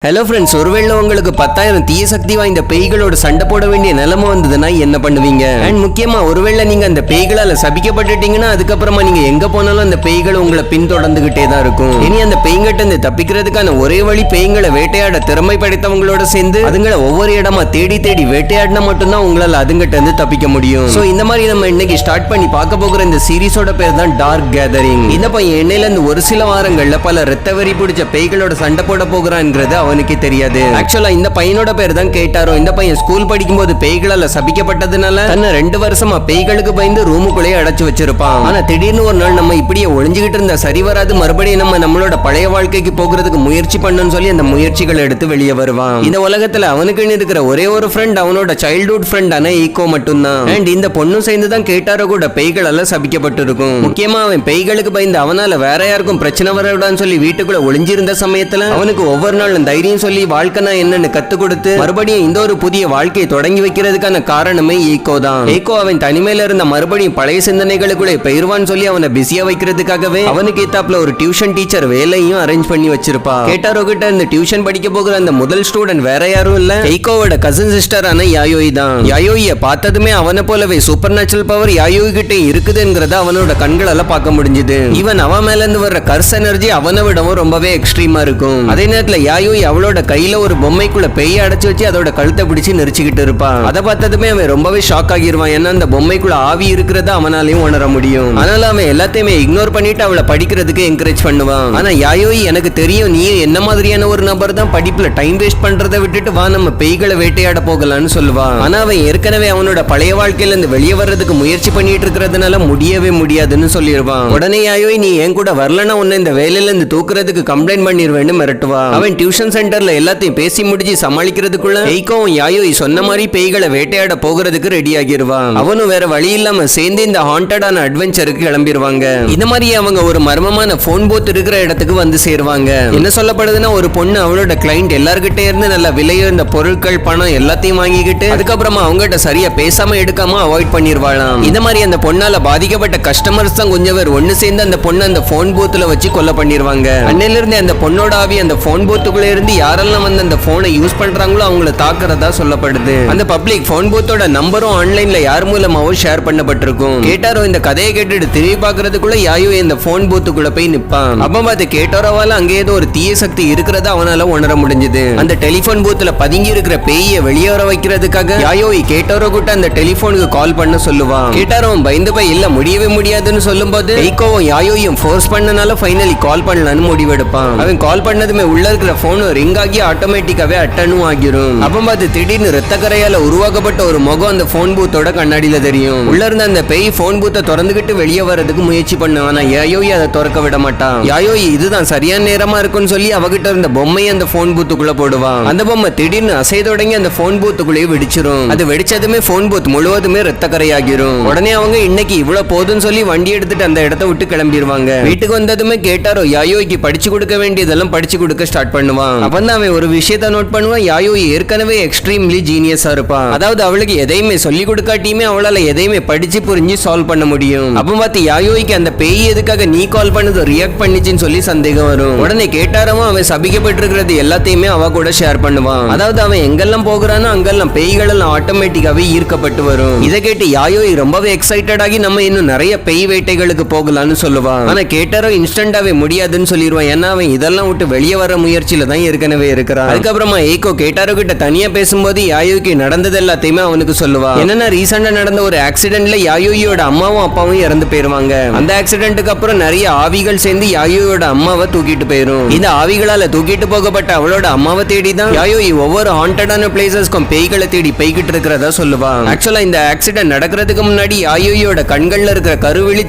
Hello friends, ஒருவேளை உங்களுக்கு 10,000 தீய சக்தி வாய்ந்த பேய்களோட சண்டை போட வேண்டிய நிலைமை வந்ததுன்னா என்ன பண்ணுவீங்க? அண்ட் முக்கியமா ஒருவேளை நீங்க அந்த பேய்களால சபிக்கப்பட்டுட்டீங்கன்னா அதுக்கப்புறமா நீங்க எங்க போனாலும் அந்த பேய்கள் உங்களை பின்தொடர்ந்துகிட்டே தான் இருக்கும். இனி அந்த பேய்கிட்ட இருந்து தப்பிக்கிறதுக்கான ஒரே வழி பேய்களை வேட்டையாட திறமை படைத்தவங்களோட சேர்ந்து அதுங்களை ஒவ்வொரு இடமா தேடி தேடி வேட்டையாடினா மட்டும்தான் உங்களால அதுங்கிட்ட இருந்து தப்பிக்க முடியும். சோ இந்த மாதிரி நம்ம இன்னைக்கு ஸ்டார்ட் பண்ணி பார்க்க போகிற இந்த சீரிஸோட பேர் தான் டார்க் கேதரிங். இந்த பையன் எண்ணெயில இருந்து ஒரு சில வாரங்கள்ல பல ரத்த வெறி பிடிச்ச பேய்களோட சண்டை போட போகிறான்ங்கிறது அவனுக்கு தெரியாது. ஆக்சுவலா இந்த பையனோட பேர் தான் கேட்டாரோ. இந்த பையன் ஸ்கூல் படிக்கும் போது பேய்களால சபிக்கப்பட்டதுனால தன்னை 2 வருஷமா பேய்களுக்கு பயந்து ரூமுக்குள்ளே அடைச்சு வச்சிருப்பான். ஆனா திடீர்னு ஒரு நாள் நம்ம இப்படியே ஒளிஞ்சுகிட்டு இருந்தா சரி வராது, மறுபடியும் நம்மளோட பழைய வாழ்க்கைக்கு போகிறதுக்கு முயற்சி பண்ணணும்னு சொல்லி அந்த முயற்சிகளை எடுத்து வெளியே வருவான். இந்த உலகத்துல அவனுக்கு இருக்கிற ஒரே ஒரு ஃப்ரெண்ட் அவனோட சைல்ட்ஹுட் ஃப்ரெண்டான ஈகோ மட்டும்தான். அண்ட் இந்த பொண்ணும் சேர்ந்து தான் கேட்டாரோ கூட பேய்களால சபிக்கப்பட்டிருக்கும். முக்கியமா அவன் பேய்களுக்கு பயந்து அவனால வேற யாருக்கும் பிரச்சனை வரக்கூடாதுன்னு சொல்லி வீட்டுக்குள்ள ஒளிஞ்சிருந்த சமயத்துல அவனுக்கு ஒவ்வொரு நாளும் தைரியம் சொல்லி வாழ்க்கைனா என்னன்னு கத்து கொடுத்து மறுபடியும் இந்த ஒரு புதிய வாழ்க்கையை தொடங்கி வைக்கிறதுக்கான காரணமே ஈகோ தான். ஈகோ அவன் தனிமையில இருந்த மறுபடியும் பழைய சிந்தனைகளுக்குள்ளே பெயர்வான்னு சொல்லி அவனை பிஸியா வைக்கிறதுக்காகவே அவனுக்கு ஏத்தாப்புல ஒரு டியூஷன் டீச்சர் வேலையும் அரேஞ்ச் பண்ணி வச்சிருப்பா. கேட்டாரோ கிட்ட இந்த டியூஷன் படிக்க போகிற அந்த முதல் ஸ்டூடெண்ட் வேற யாரும் இல்ல, ஈகோவோட கசின் சிஸ்டரான யாயோய் தான். யாயோய பார்த்ததுமே அவனை போலவே சூப்பர் நேச்சுரல் பவர் யாயோய் கிட்ட இருக்குதுங்கிறத அவனோட கண்களால பார்க்க முடிஞ்சது. இவன் அவன் மேல இருந்து வர்ற கர்ஸ் எனர்ஜி அவனை விடவும் ரொம்பவே எக்ஸ்ட்ரீமா இருக்கும். அதே நேரத்துல யாயோய் அவளோட கையில ஒரு பொம்மைக்குள்ள பேய அடைச்சு வச்சு அதோட கழுத்தை பிடிச்சு நெரிச்சுக்கிட்டு இருப்பான். அதை பார்த்ததுமே அவன் ரொம்பவே ஷாக் ஆகிருவான். ஏன்னா அந்த பொம்மைக்குள்ள ஆவி இருக்கிறத அவனாலையும் உணர முடியும். அதனால அவன் எல்லாத்தையுமே இக்னோர் பண்ணிட்டு அவளை படிக்கிறதுக்கு என்கரேஜ் பண்ணுவான். ஆனா யாயோய், எனக்கு தெரியும் நீ என்ன மாதிரியான ஒரு நபர் தான், படிப்புல டைம் வேஸ்ட் பண்றதை விட்டுட்டு வா நம்ம பேய்களை வேட்டையாட போகலான்னு சொல்லுவான். ஆனா அவன் ஏற்கனவே அவனோட பழைய வாழ்க்கையில இருந்து வெளியே வர்றதுக்கு முயற்சி பண்ணிட்டு இருக்கிறதுனால முடியவே முடியாதுன்னு சொல்லிடுவான். உடனே யாயோய், நீ என் கூட வரலன்னா உன்னை இந்த வேலையில இருந்து தூக்குறதுக்கு கம்ப்ளைண்ட் பண்ணிடுவேன்னு மிரட்டுவான். அவன் டியூஷன் சென்டர்ல எல்லாத்தையும் பேசி முடிச்சு சமாளிக்கிறதுக்குள்ள ஈகோவும் யாயோய் சொன்ன மாதிரி பேய்களை வேட்டையாட போகிறதுக்கு ரெடி ஆகிடுவான். அவனும் வேற வழி இல்லாம சேர்ந்து இந்த ஹாண்டடான அட்வென்ச்சருக்கு கிளம்பிடுவாங்க. இந்த மாதிரி அவங்க ஒரு மர்மமான போன் பூத் இருக்கிற இடத்துக்கு வந்து சேருவாங்க. என்ன சொல்லப்படுதுன்னா, ஒரு பொண்ணு அவளோட கிளைண்ட் எல்லார்கிட்ட இருந்து நல்ல விலையுயர்ந்த பொருட்கள் பணம் எல்லாத்தையும் வாங்கிக்கிட்டு அதுக்கப்புறமா அவங்ககிட்ட சரியா பேசாம எடுக்காம அவாய்ட் பண்ணிடுவாளாம். இந்த மாதிரி அந்த பொண்ணால பாதிக்கப்பட்ட கஸ்டமர்ஸ் தான் கொஞ்சம் பேர் ஒண்ணு சேர்ந்து அந்த பொண்ணு அந்த போன் பூத்துல வச்சு கொலை பண்ணிடுவாங்க. அன்னையில இருந்து அந்த பொண்ணோட ஆவி அந்த போன் பூத்துக்குள்ள இருந்து யாரெல்லாம் வந்து அந்த போனை யூஸ் பண்றாங்களோ அவங்கள தாக்குறதா சொல்லப்படுது. அந்த பப்ளிக் போன் பூத்தோட நம்பரும் ஆன்லைன்ல யார் மூலமாவும் ஷேர் பண்ணப்பட்டிருக்கும். கேட்டாரோ இந்த கதையை கேட்டுட்டு திரும்பி பாக்குறதுக்குள்ள யாயோ இந்த போன் பூத்துக்குள்ள போய் நிப்பான். அப்ப பார்த்து கேட்டாரோவால அங்க ஏதோ ஒரு தீய சக்தி இருக்கிறதா அவனால உணர முடிஞ்சது. அந்த டெலிபோன் பூத்துல பதுங்கி இருக்கிற பேயை வெளியே வர வைக்கிறதுக்காக யாயோய் கேட்டாரோ கிட்ட அந்த டெலிபோனுக்கு கால் பண்ண சொல்லுவான். கேட்டாரோ பயந்து போய் இல்ல முடியவே முடியாதுன்னு சொல்லும் போது ஈகோவும் யாயோயும் ஃபோர்ஸ் பண்ணனால ஃபைனலி கால் பண்ணலான்னு முடிவெடுப்பான். அவன் கால் பண்ணதுமே உள்ள இருக்கிற போன் ரிங் ஆகி ஆட்டோமேட்டிக்காவே அட்டனும் ஆகிரும். அப்ப பார்த்து திடீர்னு ரத்த கரையால உருவாக்கப்பட்ட ஒரு முகம் அந்த போன் பூத்தோட கண்ணாடியில தெரியும். உள்ள இருந்த அந்த பேய் போன் பூத்தை திறந்துகிட்டு வெளியே வரதுக்கு முயற்சி பண்ணுவான். ஆனா யாயோய் அதை திறக்க விட மாட்டான். யாயோய் இதுதான் சரியான நேரமா இருக்குன்னு சொல்லி அவகிட்ட இருந்த பொம்மையை அந்த போன் பூத்துக்குள்ள போடுவான். அந்த பொம்மை திடீர்னு அசை தொடங்கி அந்த போன் பூத்துக்குள்ளேயே வெடிச்சிரும். அது வெடிச்சதுமே போன் பூத் முழுவதுமே ரத்த கரையாகிரும். உடனே அவங்க இன்னைக்கு இவ்வளவு போதுன்னு சொல்லி வண்டி எடுத்துட்டு அந்த இடத்த விட்டு கிளம்பிடுவாங்க. வீட்டுக்கு வந்ததுமே கேட்டாரோ யாயோய்க்கு படிச்சு கொடுக்க வேண்டியதெல்லாம் படிச்சு கொடுக்க ஸ்டார்ட் பண்ணுவான். அப்பதான் அவன் ஒரு விஷயத்தை நோட் பண்ணுவான். யாயோய் ஏற்கனவே எக்ஸ்ட்ரீம்லி ஜீனியஸா இருப்பான். அதாவது அவளுக்கு எதையுமே சொல்லி கொடுக்காட்டியுமே அவளால எதையுமே படிச்சு புரிஞ்சு சால்வ் பண்ண முடியும். அப்ப பார்த்து யாயோய்க்கு அந்த பேய் எதுக்காக நீ கால் பண்ணது ரியாக்ட் பண்ணிச்சுன்னு சொல்லி சந்தேகம் வரும். உடனே கேட்டாரவும் அவன் சபிக்கப்பட்டிருக்கிறது எல்லாத்தையுமே அவ கூட ஷேர் பண்ணுவான். அதாவது அவன் எங்கெல்லாம் போகிறானோ அங்கெல்லாம் பேய்கள் எல்லாம் ஆட்டோமேட்டிக்காவே ஈர்க்கப்பட்டு வரும். இதை கேட்டு யாயோய் ரொம்பவே எக்ஸைட்டட் ஆகி நம்ம இன்னும் நிறைய பேய் வேட்டைகளுக்கு போகலான்னு சொல்லுவான். ஆனா கேட்டாரோ இன்ஸ்டன்டாவே முடியாதுன்னு சொல்லிடுவான். ஏன்னா அவன் இதெல்லாம் விட்டு வெளியே வர முயற்சியில தான் ஏற்கனவே இருக்கிறான். அதுக்கப்புறமா ஈகோ கேட்டாரோ கிட்ட தனியா பேசும்போது யாயோய்க்கு நடந்தது எல்லாத்தையுமே அவனுக்கு சொல்லுவான். என்னன்னா ரீசெண்டா நடந்த ஒரு ஆக்சிடென்ட்ல யாயோயோட அம்மாவும் அப்பாவும் இறந்து போயிருவாங்க. அந்த ஆக்சிடென்ட்டுக்கு அப்புறம் நிறைய ஆவிகள் சேர்ந்து யாயோயோட அம்மாவை தூக்கிட்டு போயிரும். இந்த ஆவிகளால தூக்கிட்டு போகப்பட்ட அவளோட அம்மாவை தேடி தான் யாயோய் ஒவ்வொரு ஹாண்டடான பிளேசஸ்க்கும் பேய்களை தேடி போய்கிட்டு இருக்கிறதா சொல்லுவான். ஆக்சுவலா இந்த ஆக்சிடென்ட் நடக்கிறதுக்கு முன்னாடி யாயோயோட கண்கள்ல இருக்கிற கருவிழி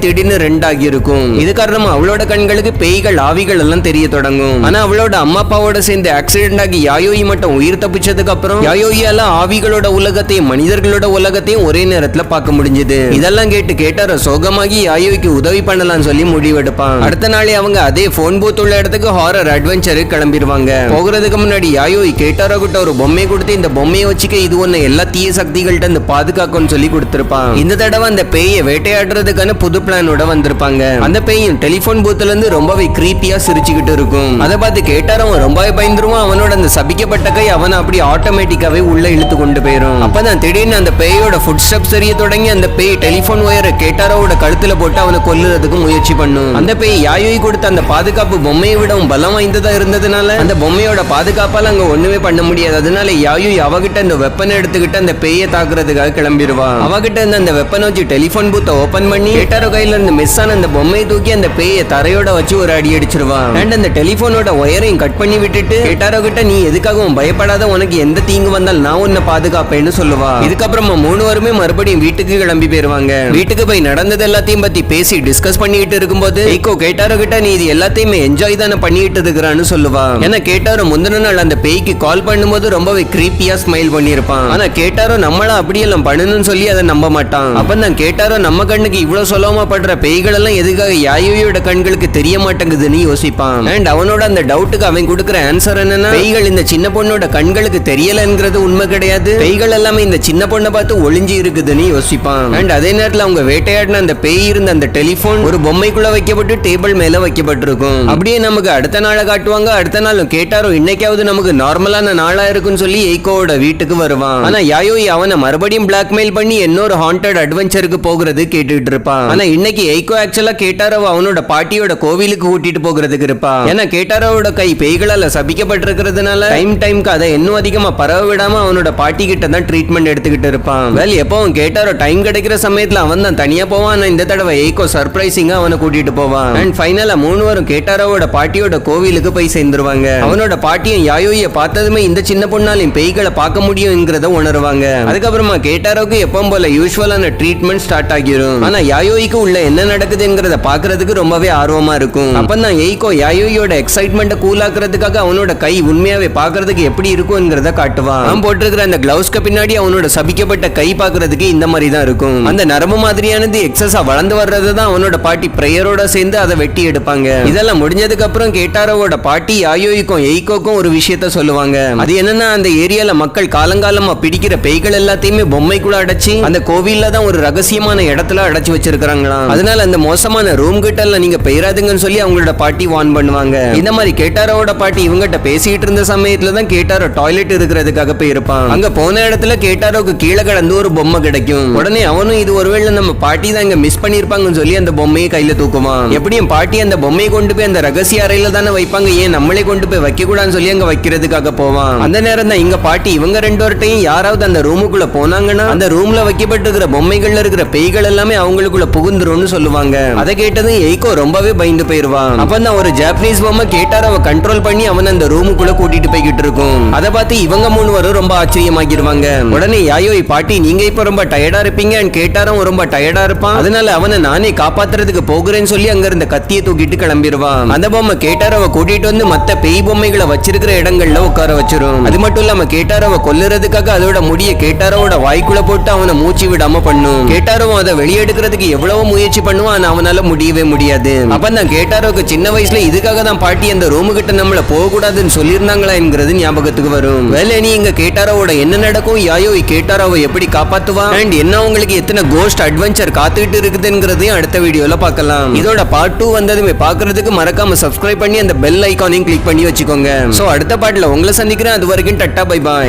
திடீர்னு 2 ஆகி இருக்கும். இது காரணமா அவளோட கண்களுக்கு பேய்கள் ஆவிகள் எல்லாம் தெரிய தொடங்கும். ஆனா அவளோட அம்மா அப்பாவோட சேர்ந்து ஆக்சிடென்ட் ஆகி யாயோய் மட்டும் உயிர் தப்பிச்சதுக்கு அப்புறம் யாயோயால ஆவிகளோட உலகத்தையும் மனிதர்களோட உலகத்தையும் ஒரே நேரத்துல பார்க்க முடிஞ்சது. இதெல்லாம் கேட்டாரோ சோகமாகி யாயோய்க்கு உதவி பண்ணலாம்னு சொல்லி முடிவெடுப்பான். அடுத்த நாளே அவங்க அதே போன் பூத் உள்ள இடத்துக்கு ஹாரர் அட்வென்ச்சருக்கு கிளம்பிடுவாங்க. போகிறதுக்கு முன்னாடி யாயோய் கேட்டாரோ கிட்ட ஒரு பொம்மையை கொடுத்து இந்த பொம்மையை வச்சுக்க இது ஒண்ணு எல்லா தீய சக்திகள்ட்ட இருந்து பாதுகாக்கும்னு சொல்லி கொடுத்திருப்பான். இந்த தடவை அந்த பேயை வேட்டையாடுறதுக்கான புது பிளானோட வந்திருப்பாங்க. அந்த பேயும் டெலிபோன் பூத்துல இருந்து ரொம்பவே கிரீப்பியா சிரிச்சுக்கிட்டு இருக்கும். அதை பார்த்து கேட்டாரோ ரொம்பவே பயந்துருவான். அவனோட அந்த சபிக்கப்பட்ட கை அவனை அப்படி ஆட்டோமேட்டிக்காவே உள்ள இழுத்து கொண்டு போயிரும். அப்பதான் திடீர்னு அந்த பேயோட ஃபுட் ஸ்டெப்ஸ் தெரிய தொடங்கி அந்த பேய் டெலிபோன் ஒயரை கேட்டாரோட கழுத்துல போட்டு அவனை கொல்லுறதுக்கு முயற்சி பண்ணும். அந்த பேய் யாயோய் கொடுத்த அந்த பாதுகாப்பு பொம்மையை விடவும் பலம் வாய்ந்ததா இருந்ததுனால அந்த பொம்மையோட பாதுகாப்பால அங்க ஒண்ணுமே பண்ண முடியாது. அதனால யாயோய் அவகிட்ட அந்த வெப்பனை எடுத்துக்கிட்டு அந்த பேயை தாக்குறதுக்காக கிளம்பிடுவா. அவகிட்ட இருந்து அந்த வெப்பனை வச்சு டெலிபோன் பூத்தை ஓபன் பண்ணி கேட்டாரோ கையில இருந்து மிஸ் ஆன அந்த பொம்மையை தூக்கி அந்த பேயை தரையோட வச்சு ஒரு அடி அடிச்சிருவா. அண்ட் அந்த டெலிபோனோட ஒயரையும் கட் பண்ணி விட்டுட்டு கேட்டாரோ கிட்ட நீ எதுக்காகவும் பயப்படாத, உனக்கு எந்த தீங்கு வந்தால் நான் உன்னை பாதுகாப்பேன்னு சொல்லுவா. இதுக்கப்புறமா 3 பேருமே மறுபடியும் வீட்டுக்கு கிளம்பி போயிருவாங்க. வீட்டுக்கு போய் நடந்தது எல்லாத்தையும் பத்தி பேசி டிஸ்கஸ் பண்ணிட்டு இருக்கும்போது எய்கோ கேட்டாரோ கிட்ட நீ இது எல்லாத்தையுமே என்ஜாய் தானே பண்ணிட்டு இருக்கிறான்னு சொல்லுவா. ஏன்னா கேட்டாரோ முந்தின நாள் அந்த பேய்க்கு கால் பண்ணும்போது ரொம்பவே கிரீப்பியா ஸ்மைல் பண்ணிருப்பான். ஆனா கேட்டாரோ நம்மள அப்படியெல்லாம் பண்ணணும்னு சொல்லி அதை நம்ப மாட்டான். அப்பதான் கேட்டாரோ நம்ம கண்ணுக்கு இவ்வளவு சொல்லாம படுற பேய்கள் எல்லாம் எதுக்காக யாயோயோட கண்களுக்கு தெரிய மாட்டேங்குதுன்னு யோசிப்பான். அண்ட் அவனோட அந்த டவுட்டுக்கு அவன் கொடுக்கிற ஆன்சர் என்னன்னா, பேய்கள் இந்த சின்ன பொண்ணோட கண்களுக்கு தெரியலங்கிறது உண்மை கிடையாது, பேய்கள் எல்லாமே இந்த சின்ன பொண்ணை பார்த்து ஒளிஞ்சு இருக்குதுன்னு யோசிப்பான். அண்ட் அதே நேரத்தில் அவங்க வேட்டையாடின அந்த பேய் இருந்த அந்த டெலிபோன் ஒரு பொம்மைக்குள்ள வைக்கப்பட்டு டேபிள் மேல வைக்கப்பட்டிருக்கும். அப்படியே நமக்கு அடுத்த நாளை காட்டுவாங்க. அடுத்த நாளும் கேட்டாரோ இன்னைக்காவது நமக்கு நார்மலான நாளா இருக்குன்னு சொல்லி எய்கோவோட வீட்டுக்கு வருவான். ஆனா யாயோய் அவனை மறுபடியும் பிளாக்மெயில் பண்ணி இன்னொரு ஹாண்டட் அட்வென்ச்சருக்கு போகிறது கேட்டுட்டு இருப்பான். ஆனா இன்னைக்கு எய்கோ ஆக்சுவலா கேட்டாரோ அவனோட பாட்டியோட கோவிலுக்கு கூட்டிட்டு போகிறதுக்கு இருப்பா. ஏன்னா கேட்டாரோட கை பேய்களால சபிக்கப்பட்டிருக்கிறதுனால டைம்க்கு அதை இன்னும் அதிகமா பரவ விடாம அவனோட பாட்டி கிட்ட தான் ட்ரீட்மெண்ட் எடுத்துக்கிட்டு இருப்பான். வெல் எப்பவும் கேட்டாரோ டைம் கிடைக்கிற சமயத்துல அவன் தான் தனியா போவான். இந்த தடவை எய்கோ சர்ப்ரைசிங்கா அவனை கூட்டிட்டு போவான். அண்ட் ஃபைனலா 3 பேரும் கேட்டாரோட பாட்டியோட கோவிலுக்கு போய் சேர்ந்துருவாங்க. அவனோட பாட்டியும் யாயோய பார்த்ததுமே இந்த சின்ன பொண்ணாலையும் பேய்களை பார்க்க முடியும்ங்கிறத உணர்வாங்க. அதுக்கப்புறமா கேட்டாரோக்கு எப்பவும் போல யூஸ்வலான ட்ரீட்மெண்ட் ஸ்டார்ட் ஆகிரும். ஆனா யாயோய்க்கு உள்ள என்ன நடக்குதுங்கிறத பாக்குறதுக்கு ரொம்பவே ஆர்வமா இருக்கும். அப்பதான் எய்கோ யாயோயோட எக்ஸைட்மெண்ட்டை கூலாக்குறதுக்காக அவனோட கை உண்மையாவே பாக்குறதுக்கு எப்படி இருக்கும்ங்கிறத காட்டுவான். அவன் போட்டிருக்கிற அந்த கிளவுஸ்க்கு பின்னாடி அவனோட சபிக்கப்பட்ட கை பாக்குறதுக்கு இந்த மாதிரி தான் இருக்கும். அந்த நரம்பு மாதிரியானது எக்ஸஸா வளர்ந்து வர்றது தான் அவனோட பாட்டி பிரேயரோட சேர்ந்து அதை வெட்டி எடுப்பாங்க. இதெல்லாம் முடிஞ்சதுக்கு அப்புறம் கேட்டாரோட பாட்டி யாயோய்க்கும் எய்கோக்கும் ஒரு விஷயத்த சொல்லுவாங்க. அது என்னன்னா, அந்த ஏரியால மக்கள் காலங்காலமா பிடிக்கிற பேய்கள் எல்லாத்தையுமே பொம்மைக்குள்ள அடைச்சி அந்த கோவில்ல தான் ஒரு ரகசியமான இடத்துல அடைச்சு வச்சிருக்காங்களாம். அதனால அந்த மோசமான ரூம் கிட்ட எல்லாம் நீங்க பெயராதுங்கன்னு சொல்லி அவங்களோட பாட்டி வார்ன் பண்ணுவாங்க. இந்த மாதிரி கேட்டாரோட பாட்டி இவங்கிட்ட பேசிட்டு இருந்த சமயத்துல தான் கேட்டாரோ டாய்லெட் இருக்கிறதுக்காக போயிருப்பான். அங்க போன இடத்துல கேட்டாரோக்கு கீழே கடந்து ஒரு பொம்மை கிடைக்கும். உடனே அவனும் இது ஒருவேளை நம்ம பாட்டி தான் இங்க மிஸ் பண்ணிருப்பாங்கன்னு சொல்லி அந்த பொம்மையை கையில தூக்குவான். எப்படியும் பாட்டி அந்த பொம்மையை கொண்டு போய் அந்த ரகசிய அறையில தானே வைப்பாங்க, ஏன் நம்மளே கொண்டு போய் வைக்க கூடாதுன்னு சொல்லி அங்க வைக்கிறதுக்காக போவான். அந்த நேரம் தான் இங்க பாட்டி இவங்க 2 பேர்ட்டையும் யாராவது அந்த ரூமுக்குள்ள போனாங்கன்னா அந்த ரூம்ல வைக்கப்பட்டிருக்கிற பொம்மைகள்ல இருக்கிற பேய்கள் எல்லாமே அவங்களுக்குள்ள புகுந்துரும்னு சொல்லுவாங்க. அதை கேட்டதும் எய்கோ ரொம்பவே பயந்து போயிருவான். அப்பதான் ஒரு ஜாப்பனீஸ் பொம்மை கேட்டாரோ கண்ட்ரோல் பண்ணி அவன் அந்த ரூமுக்குள்ள கூட்டிட்டு போய்கிட்டு இருக்கும். அதை பார்த்து இவங்க 3 பேரும் ரொம்ப ஆச்சரியமாகிருவாங்க. உடனே யாயோய் பாட்டி நீங்க இப்ப ரொம்ப டயர்டா இருப்பீங்க, கேட்டாரும் ரொம்ப டயர்டா இருப்பான், அதனால அவனை நானே காப்பாத்துறதுக்கு போகிறேன்னு சொல்லி அங்க இருந்த கத்தியை தூக்கிட்டு கிளம்பிடுவான். அந்த பொம்மை கேட்டாரவ கூட்டிட்டு வந்து மத்த பேய் பொம்மைகளை வச்சிருக்கிற இடங்கள்ல உட்கார வச்சிரும். அது மட்டும் இல்லாம கேட்டாரவ கொல்லுறதுக்காக அதோட முடிய கேட்டாரோட வாய்க்குள்ள போட்டு அவனை மூச்சு விடாம பண்ணும். கேட்டாரவும் அதை வெளியெடுக்கிறதுக்கு எவ்வளவு முயற்சி பண்ணுவான், அவனால முடியவே முடியாது. அப்பதான் கேட்டாரோக்கு சின்ன வயசுல இதுக்காக தான் பாட்டி அந்த ரூமு கிட்ட நம்மள போக கூடாதுன்னு சொல்லியிருந்தாங்களா என்கிறது ஞாபகத்துக்கு வரும். வேலை நீ இங்க கேட்டாரோட என்ன நடக்கும், யாயோய் கேட்டாரோவை எப்படி காப்பாத்துவான், அண்ட் என்ன உங்களுக்கு எத்தனை கோஸ்ட் அட்வென்ச்சர் காத்துக்கிட்டு இருக்குதுங்கிறதையும் அடுத்த வீடியோல பார்க்கலாம். இதோட பார்ட் 2 வந்ததுமே பாக்குறதுக்கு மறக்காம சப்ஸ்கிரைப் பண்ணி அந்த பெல் ஐகானையும் கிளிக் பண்ணி வச்சுக்கோங்க. சோ அடுத்த பாட்டுல உங்களை சந்திக்கிறேன். அது வரைக்கும் டட்டா பை பாய்.